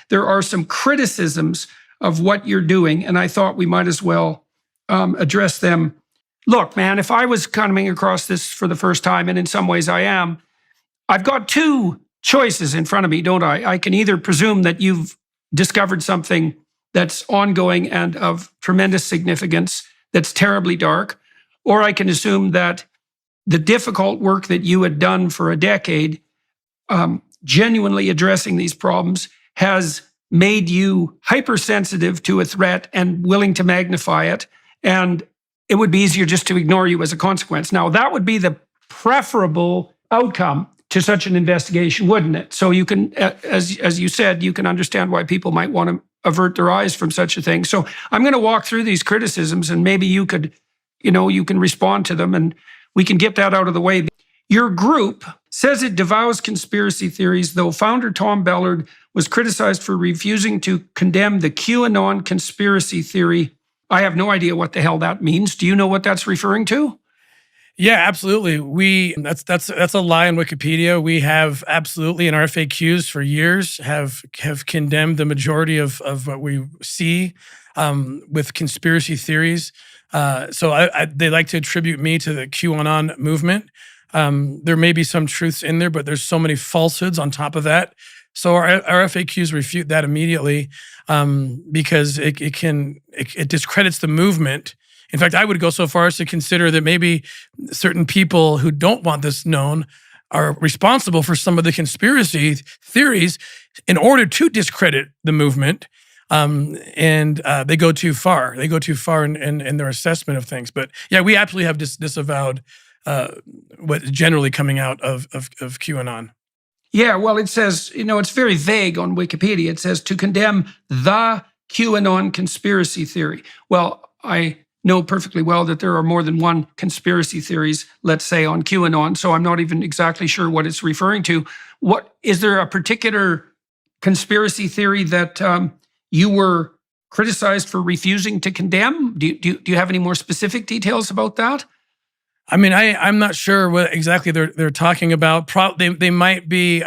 there are some criticisms of what you're doing, and I thought we might as well address them. Look, man, if I was coming across this for the first time, and in some ways I am, I've got two choices in front of me, don't I? I can either presume that you've discovered something that's ongoing and of tremendous significance, that's terribly dark, or I can assume that the difficult work that you had done for a decade, genuinely addressing these problems, has made you hypersensitive to a threat and willing to magnify it, and it would be easier just to ignore you as a consequence. Now, that would be the preferable outcome to such an investigation, wouldn't it? So you can, as you said, you can understand why people might want to avert their eyes from such a thing. So I'm going to walk through these criticisms, and maybe you could, you can respond to them, and we can get that out of the way. Your group says it devours conspiracy theories, though founder Tom Ballard was criticized for refusing to condemn the QAnon conspiracy theory. I have no idea what the hell that means. Do you know what that's referring to? Yeah, absolutely. That's a lie on Wikipedia. We have absolutely in our FAQs for years have condemned the majority of what we see with conspiracy theories. So they like to attribute me to the QAnon movement. There may be some truths in there, but there's so many falsehoods on top of that. So our FAQs refute that immediately because it discredits the movement. In fact, I would go so far as to consider that maybe certain people who don't want this known are responsible for some of the conspiracy theories in order to discredit the movement. And they go too far. They go too far in their assessment of things. But yeah, we absolutely have disavowed what's generally coming out of QAnon. Yeah, well, it says, it's very vague on Wikipedia. It says to condemn the QAnon conspiracy theory. Well, I know perfectly well that there are more than one conspiracy theories, let's say, on QAnon, so I'm not even exactly sure what it's referring to. What is there a particular conspiracy theory that you were criticized for refusing to condemn? Do you have any more specific details about that? I mean, I'm not sure what exactly they're talking about. They might be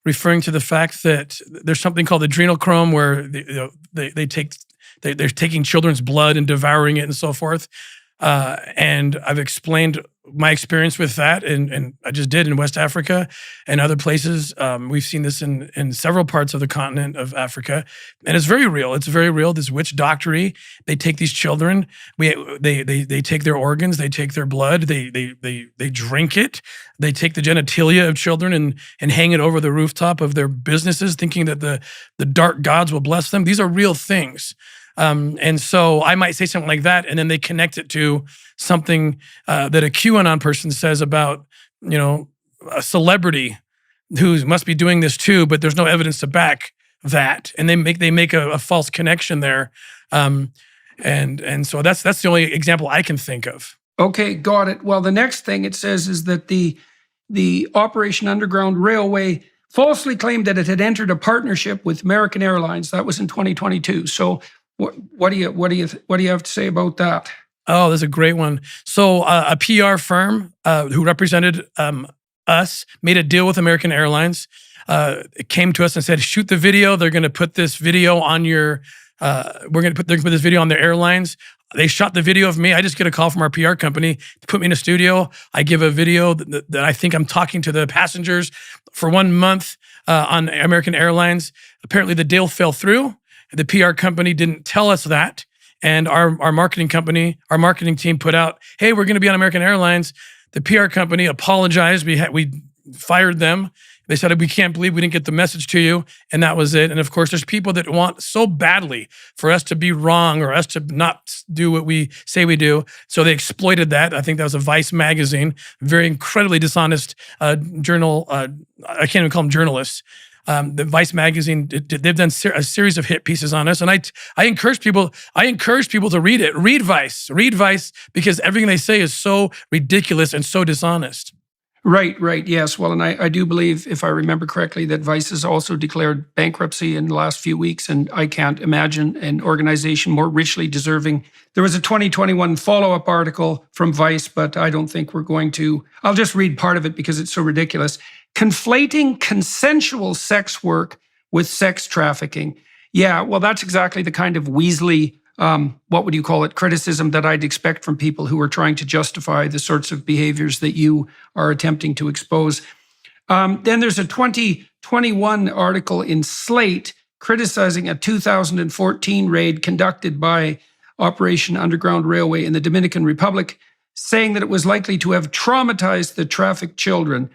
referring to the fact that there's something called adrenochrome, where they're taking children's blood and devouring it and so forth. And I've explained my experience with that, and I just did in West Africa and other places. We've seen this in several parts of the continent of Africa, and it's very real. It's very real. This witch doctory. They take these children. They take their organs. They take their blood. They drink it. They take the genitalia of children and hang it over the rooftop of their businesses, thinking that the dark gods will bless them. These are real things. And so I might say something like that, and then they connect it to something that a QAnon person says about, a celebrity who must be doing this too, but there's no evidence to back that, and they make a false connection there, and so that's the only example I can think of. Okay, got it. Well, the next thing it says is that the Operation Underground Railway falsely claimed that it had entered a partnership with American Airlines. That was in 2022. So. What do you have to say about that? Oh, that's a great one. So a PR firm who represented us made a deal with American Airlines. It came to us and said, "Shoot the video. They're going to put this video on your. They're going to put this video on their airlines." They shot the video of me. I just get a call from our PR company to put me in a studio. I give a video that I think I'm talking to the passengers for 1 month on American Airlines. Apparently, the deal fell through. The PR company didn't tell us that, and our marketing team put out, "Hey, we're going to be on American Airlines." The PR company apologized. We fired them. They said, "We can't believe we didn't get the message to you," and that was it. And of course, there's people that want so badly for us to be wrong or us to not do what we say we do. So they exploited that. I think that was a Vice magazine, very incredibly dishonest journal. I can't even call them journalists. The Vice magazine, they've done a series of hit pieces on us, and I encourage people to read it. Read Vice, because everything they say is so ridiculous and so dishonest. Right, yes. Well, and I do believe, if I remember correctly, that Vice has also declared bankruptcy in the last few weeks, and I can't imagine an organization more richly deserving. There was a 2021 follow-up article from Vice, but I don't think we're going to. I'll just read part of it because it's so ridiculous. Conflating consensual sex work with sex trafficking. Yeah, well, that's exactly the kind of Weasley, what would you call it, criticism that I'd expect from people who are trying to justify the sorts of behaviors that you are attempting to expose. Then there's a 2021 article in Slate criticizing a 2014 raid conducted by Operation Underground Railway in the Dominican Republic, saying that it was likely to have traumatized the trafficked children.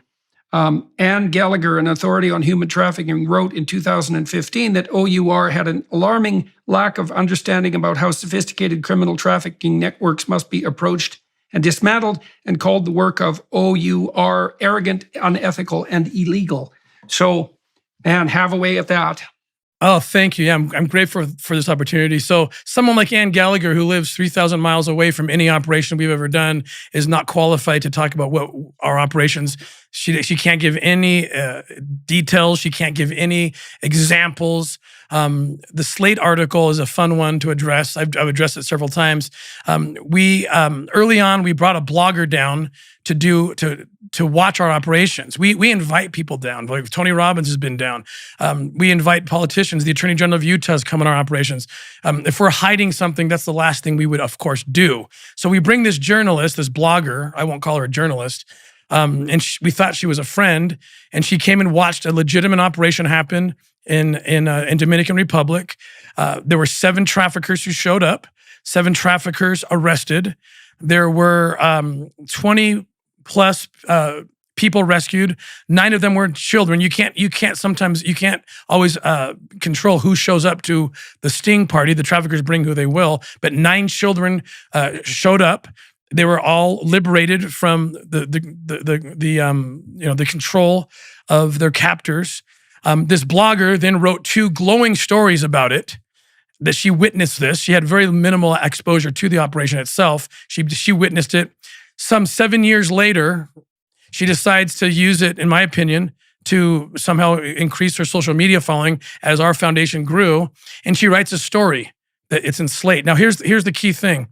Anne Gallagher, an authority on human trafficking, wrote in 2015 that OUR had an alarming lack of understanding about how sophisticated criminal trafficking networks must be approached and dismantled, and called the work of OUR arrogant, unethical, and illegal. So, Anne, have a way at that. Oh, thank you. Yeah, I'm grateful for this opportunity. So someone like Anne Gallagher, who lives 3,000 miles away from any operation we've ever done, is not qualified to talk about what our operations. She can't give any details. She can't give any examples. The Slate article is a fun one to address. I've addressed it several times. Early on, we brought a blogger down to watch our operations. We invite people down. Like Tony Robbins has been down. We invite politicians. The Attorney General of Utah has come on our operations. If we're hiding something, that's the last thing we would, of course, do. So we bring this journalist, this blogger. I won't call her a journalist. And we thought she was a friend, and she came and watched a legitimate operation happen in Dominican Republic. There were 7 traffickers who showed up, 7 traffickers arrested. There were 20 plus people rescued. 9 of them were children. You can't always control who shows up to the sting party. The traffickers bring who they will, but 9 children showed up. They were all liberated from the control of their captors. This blogger then wrote 2 glowing stories about it, that she witnessed this. She had very minimal exposure to the operation itself. She witnessed it. Some 7 years later, she decides to use it, in my opinion, to somehow increase her social media following as our foundation grew. And she writes a story that it's in Slate. Now, here's the key thing.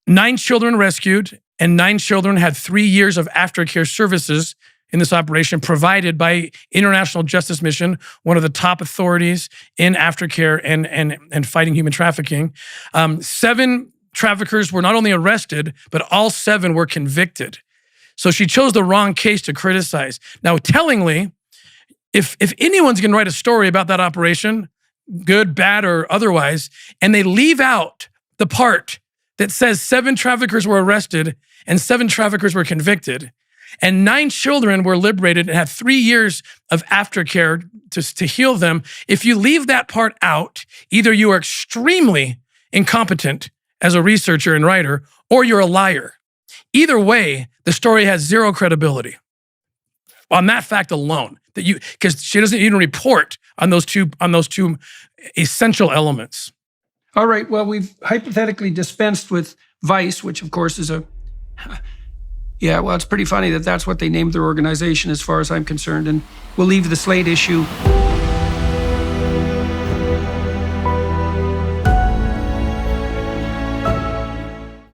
9 children rescued, and 9 children had 3 years of aftercare services in this operation provided by International Justice Mission, one of the top authorities in aftercare and fighting human trafficking. 7 traffickers were not only arrested, but all 7 were convicted. So she chose the wrong case to criticize. Now, tellingly, if anyone's going to write a story about that operation, good, bad, or otherwise, and they leave out the part that says 7 traffickers were arrested and 7 traffickers were convicted, and 9 children were liberated and had 3 years of aftercare to heal them. If you leave that part out, either you are extremely incompetent as a researcher and writer, or you're a liar. Either way, the story has 0 credibility on that fact alone. Because she doesn't even report on those two essential elements. All right. Well, we've hypothetically dispensed with Vice, which of course is yeah, well, it's pretty funny that that's what they named their organization as far as I'm concerned. And we'll leave the Slate issue